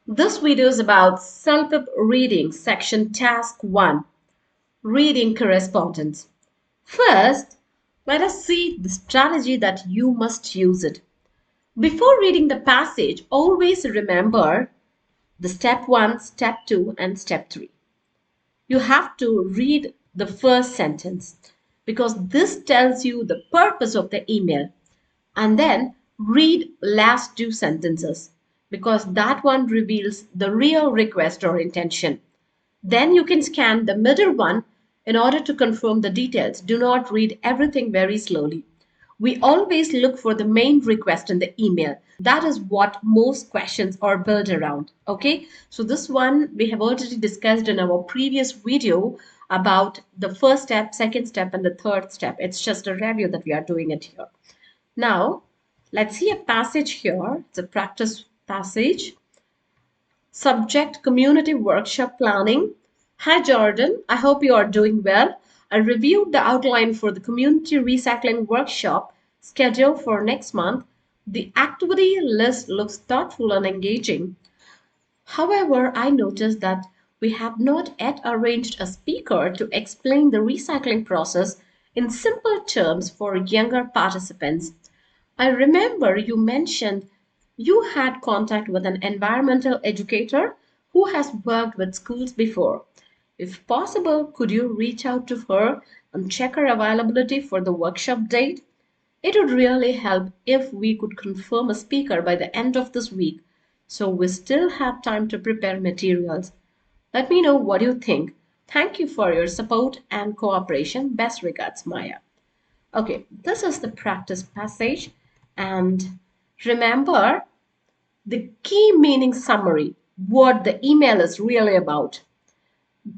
This video is about CELPIP reading section task 1, reading correspondence. First, let us see the strategy that you must use it. Before reading the passage, always remember the step 1, step 2 and step 3. You have to read the first sentence because this tells you the purpose of the email, and then read last two sentences because that one reveals the real request or intention. Then you can scan the middle one in order to confirm the details. Do not read everything very slowly. We always look for the main request in the email. That is what most questions are built around. Okay, so this one we have already discussed in our previous video about the first step, second step, and the third step. It's just a review that we are doing it here. Now, let's see a passage here. It's a practice passage. Subject Community Workshop Planning. Hi Jordan, I hope you are doing well. I reviewed the outline for the Community Recycling Workshop scheduled for next month. The activity list looks thoughtful and engaging. However, I noticed that we have not yet arranged a speaker to explain the recycling process in simple terms for younger participants. I remember you mentioned you had contact with an environmental educator who has worked with schools before. If possible, could you reach out to her and check her availability for the workshop date? It would really help if we could confirm a speaker by the end of this week so we still have time to prepare materials. Let me know what you think. Thank you for your support and cooperation. Best regards, Maya. Okay, this is the practice passage. And remember the key meaning summary, what the email is really about.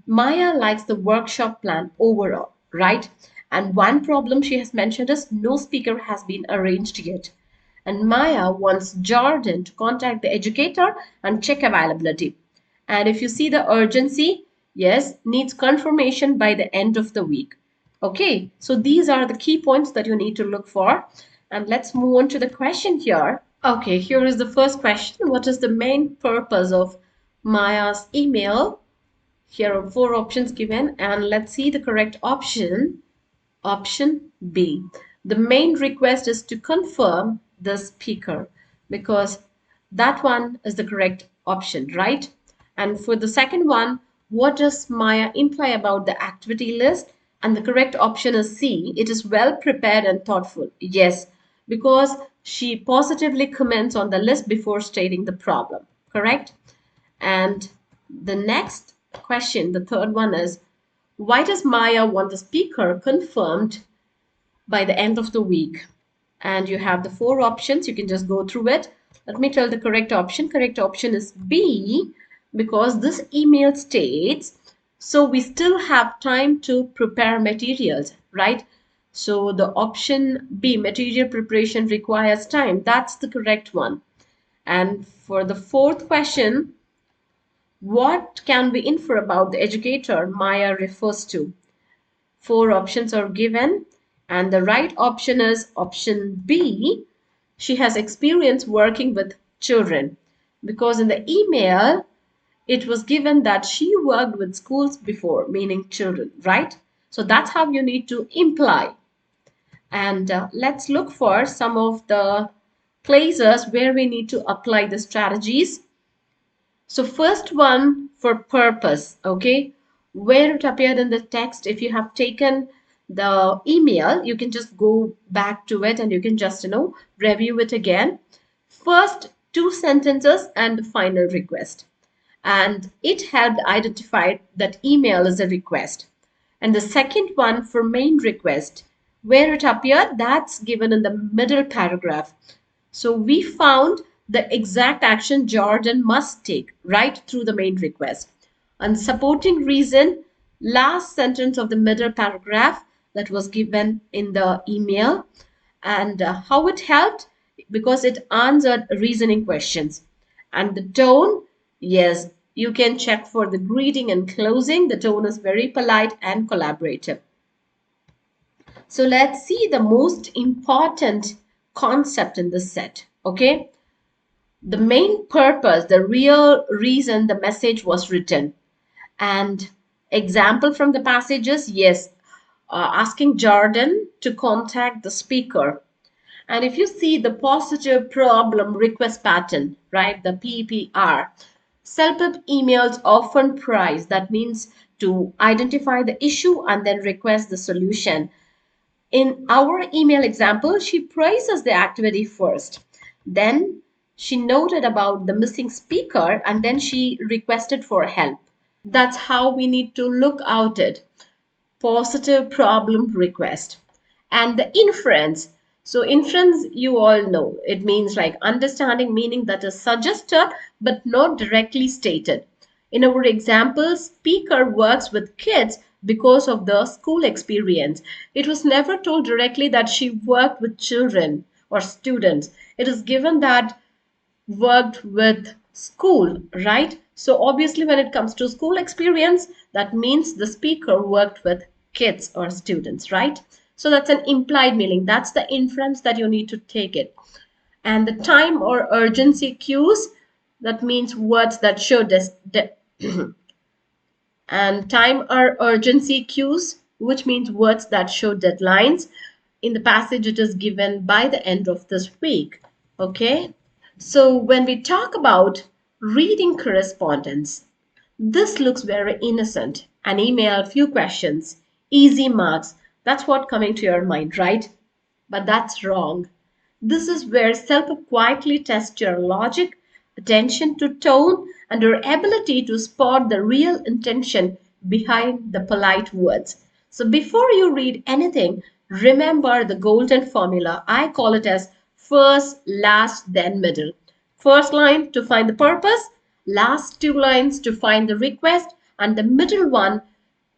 Maya likes the workshop plan overall, right? And one problem she has mentioned is no speaker has been arranged yet. And Maya wants Jordan to contact the educator and check availability. And if you see the urgency, yes, needs confirmation by the end of the week. Okay, so these are the key points that you need to look for. And let's move on to the question here. Okay, here is the first question. What is the main purpose of Maya's email? Here are 4 options given, and let's see the correct option. Option B. The main request is to confirm the speaker because that one is the correct option, right? And for the second one, what does Maya imply about the activity list? And the correct option is C. It is well prepared and thoughtful. Yes, because she positively comments on the list before stating the problem. Correct? And the next question, the third one is, why does Maya want the speaker confirmed by the end of the week? And you have the 4 options. You can just go through it. Let me tell the correct option. Correct option is B because this email states, so we still have time to prepare materials, right? So the option B, material preparation requires time. That's the correct one. And for the fourth question, what can we infer about the educator Maya refers to? 4 options are given, and the right option is option B. She has experience working with children because in the email it was given that she worked with schools before, meaning children, right? So that's how you need to imply. And let's look for some of the places where we need to apply the strategies. So first one for purpose, okay? Where it appeared in the text, if you have taken the email, you can just go back to it and you can just, review it again. First 2 sentences and the final request. And it helped identify that email is a request. And the second one for main request, where it appeared, that's given in the middle paragraph. So we found the exact action Jordan must take right through the main request. And supporting reason, last sentence of the middle paragraph that was given in the email. And how it helped? Because it answered reasoning questions. And the tone, yes, you can check for the greeting and closing. The tone is very polite and collaborative. So let's see the most important concept in this set, okay? The main purpose, the real reason the message was written. And example from the passages, yes, asking Jordan to contact the speaker. And if you see the positive problem request pattern, right, the PPR, CELPIP emails often price, that means to identify the issue and then request the solution. In our email example, she praises the activity first. Then she noted about the missing speaker and then she requested for help. That's how we need to look out it. Positive problem request. And the inference. So inference, you all know, it means like understanding meaning that is suggested but not directly stated. In our example, speaker works with kids because of the school experience. It was never told directly that she worked with children or students. It is given that worked with school, right? So obviously when it comes to school experience, that means the speaker worked with kids or students, right? So that's an implied meaning. That's the inference that you need to take it. And the time or urgency cues, that means words that show and time or urgency cues, which means words that show deadlines. In the passage, it is given by the end of this week. Okay. So when we talk about reading correspondence, this looks very innocent. An email, few questions, easy marks. That's what coming to your mind, right? But that's wrong. This is where self quietly tests your logic, attention to tone, and your ability to spot the real intention behind the polite words. So before you read anything, remember the golden formula. I call it as first, last, then middle. First line to find the purpose, last two lines to find the request, and the middle one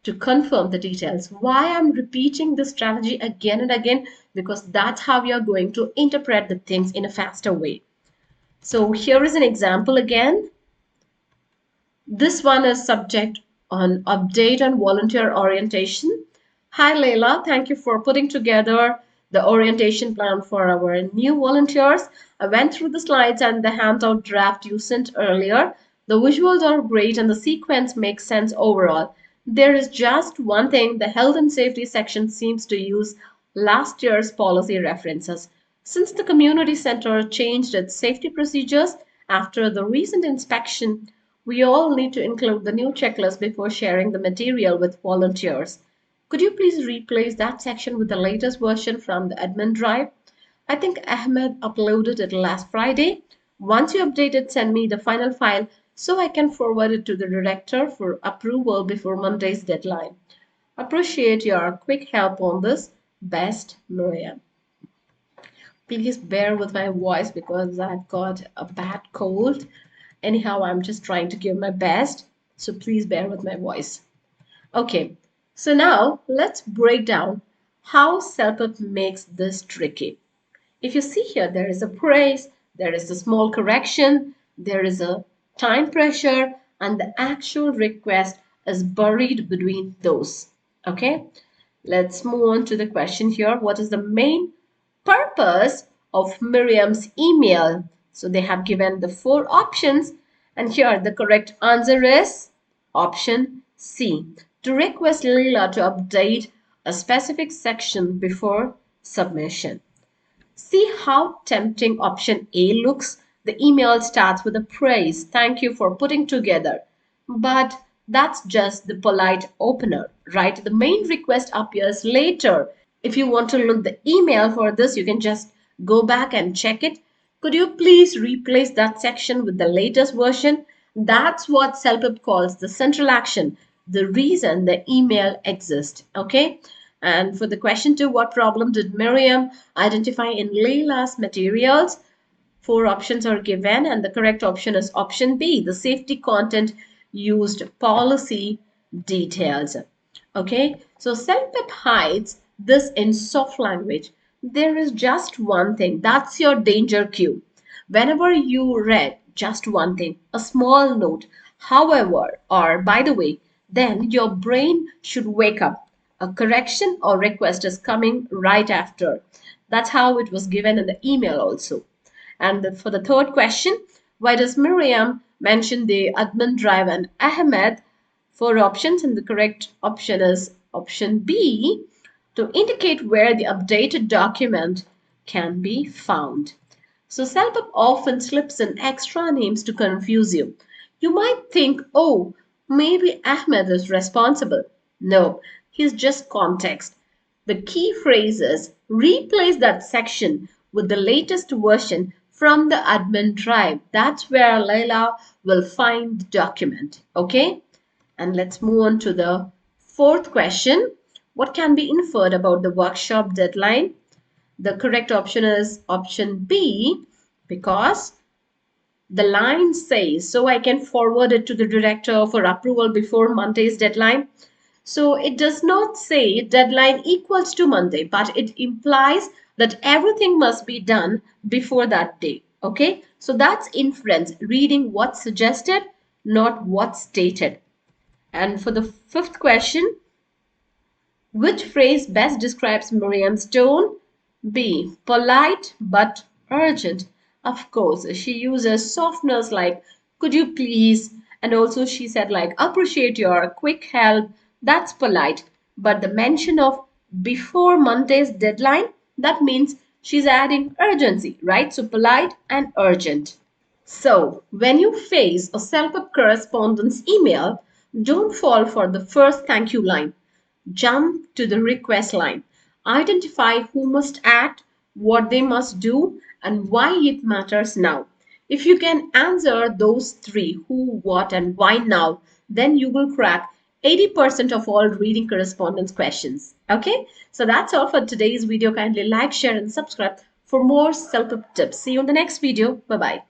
to confirm the details. Why I'm repeating this strategy again and again? Because that's how you're going to interpret the things in a faster way. So here is an example again. This one is subject on update on volunteer orientation. Hi Leila, thank you for putting together the orientation plan for our new volunteers. I went through the slides and the handout draft you sent earlier. The visuals are great and the sequence makes sense overall. There is just one thing, the health and safety section seems to use last year's policy references. Since the community center changed its safety procedures after the recent inspection, we all need to include the new checklist before sharing the material with volunteers. Could you please replace that section with the latest version from the admin drive? I think Ahmed uploaded it last Friday. Once you update it, send me the final file so I can forward it to the director for approval before Monday's deadline. Appreciate your quick help on this. Best, Miriam. Please bear with my voice because I've got a bad cold. Anyhow, I'm just trying to give my best, so please bear with my voice. Okay, so now let's break down how CELPIP makes this tricky. If you see here, there is a praise, there is a small correction, there is a time pressure, and the actual request is buried between those. Okay, let's move on to the question here. What is the main purpose of Miriam's email? So they have given the four options, and here the correct answer is option C, to request Leela to update a specific section before submission. See how tempting option A looks? The email starts with a praise. Thank you for putting together. But that's just the polite opener, right? The main request appears later. If you want to look the email for this, you can just go back and check it. Could you please replace that section with the latest version? That's what CELPIP calls the central action, the reason the email exists. Okay. And for the question two, what problem did Miriam identify in Leila's materials? Four options are given, and the correct option is option B. The safety content used policy details. Okay, so CELPIP hides this in soft language. There is just one thing. That's your danger cue. Whenever you read just one thing, a small note, however, or by the way, then your brain should wake up. A correction or request is coming right after. That's how it was given in the email also. And for the third question, Why does Miriam mention the admin drive and Ahmed? Four options, and the correct option is option B, to indicate where the updated document can be found. So CELPIP often slips in extra names to confuse you. You might think, oh, maybe Ahmed is responsible. No, he's just context. The key phrase is replace that section with the latest version from the admin drive. That's where Layla will find the document. Okay? And let's move on to the fourth question. What can be inferred about the workshop deadline? The correct option is option B, because the line says, so I can forward it to the director for approval before Monday's deadline. So it does not say deadline equals to Monday, but it implies that everything must be done before that day. Okay, so that's inference, reading what's suggested, not what's stated. And for the fifth question, which phrase best describes Miriam's tone? B. Polite but urgent. Of course, she uses softeners like could you please, and also she said like appreciate your quick help. That's polite. But the mention of before Monday's deadline, that means she's adding urgency, right? So polite and urgent. So, when you face a CELPIP correspondence email, don't fall for the first thank you line. Jump to the request line. Identify who must act, what they must do, and why it matters now. If you can answer those three, who, what, and why now, then you will crack 80% of all reading correspondence questions. Okay, so that's all for today's video. Kindly like, share, and subscribe for more CELPIP tips. See you in the next video. Bye bye.